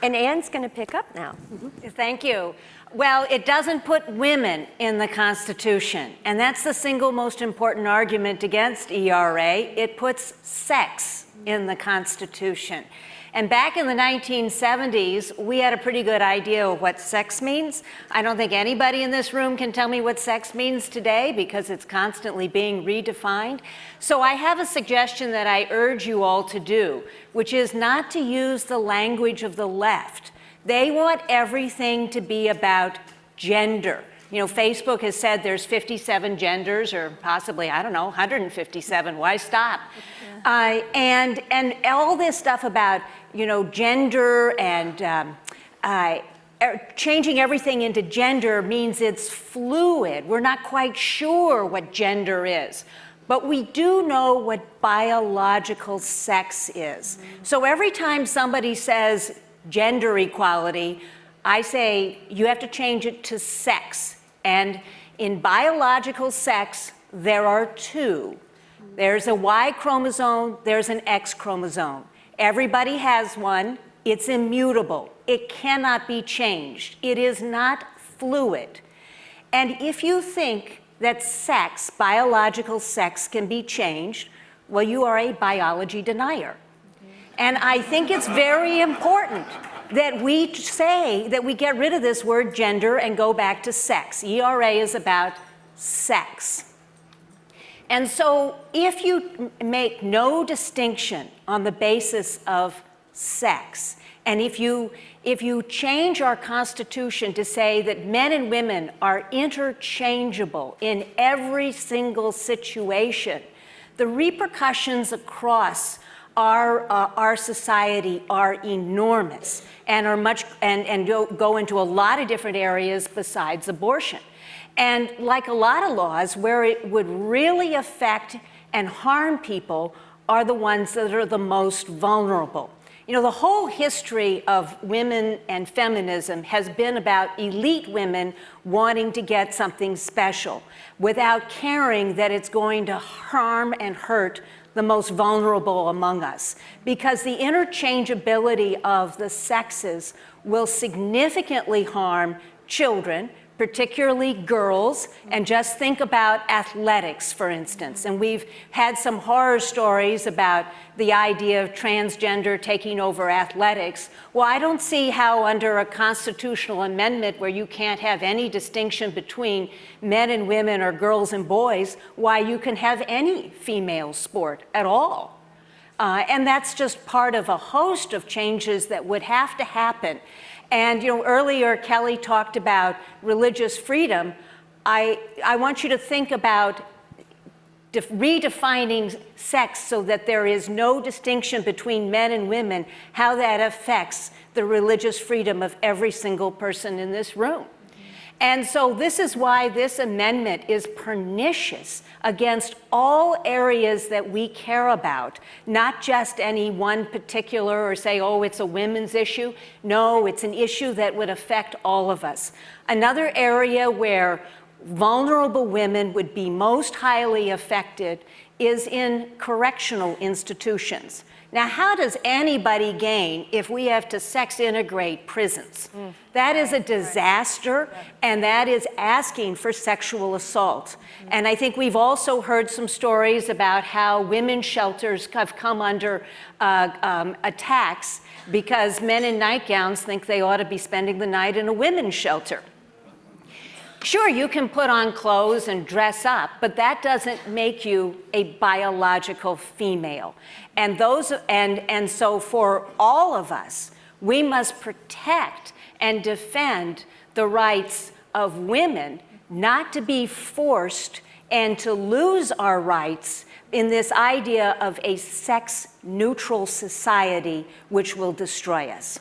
And Anne's going to pick up now. Thank you. Well, it doesn't put women in the Constitution, and that's the single most important argument against ERA. It puts sex in the Constitution. And back in the 1970s, we had a pretty good idea of what sex means. I don't think anybody in this room can tell me what sex means today because it's constantly being redefined. So I have a suggestion that I urge you all to do, which is not to use the language of the left. They want everything to be about gender. You know, Facebook has said there's 57 genders, or possibly, I don't know, 157. Why stop? And all this stuff about, you know, gender and changing everything into gender means it's fluid. We're not quite sure what gender is. But we do know what biological sex is. So every time somebody says gender equality, I say you have to change it to sex. And in biological sex, there are two. There's a Y chromosome, there's an X chromosome. Everybody has one. It's immutable. It cannot be changed. It is not fluid. And if you think that sex, biological sex, can be changed, well, you are a biology denier. And I think it's very important that we say that we get rid of this word gender and go back to sex. ERA is about sex. And so if you make no distinction on the basis of sex, and if you change our Constitution to say that men and women are interchangeable in every single situation, the repercussions across our society are enormous and are go into a lot of different areas besides abortion. And like a lot of laws, where it would really affect and harm people are the ones that are the most vulnerable. You know, the whole history of women and feminism has been about elite women wanting to get something special without caring that it's going to harm and hurt the most vulnerable among us, because the interchangeability of the sexes will significantly harm children, particularly girls. And just think about athletics, for instance. And we've had some horror stories about the idea of transgender taking over athletics. Well, I don't see how under a constitutional amendment where you can't have any distinction between men and women or girls and boys, why you can have any female sport at all. And that's just part of a host of changes that would have to happen. And, you know, earlier Kelly talked about religious freedom. I want you to think about redefining sex so that there is no distinction between men and women, how that affects the religious freedom of every single person in this room. And so this is why this amendment is pernicious against all areas that we care about, not just any one particular or say, oh, it's a women's issue. No, it's an issue that would affect all of us. Another area where vulnerable women would be most highly affected is in correctional institutions. Now, how does anybody gain if we have to sex integrate prisons? That is a disaster, and that is asking for sexual assault. And I think we've also heard some stories about how women's shelters have come under attacks because men in nightgowns think they ought to be spending the night in a women's shelter. Sure, you can put on clothes and dress up, but that doesn't make you a biological female. And so for all of us, we must protect and defend the rights of women not to be forced and to lose our rights in this idea of a sex-neutral society which will destroy us.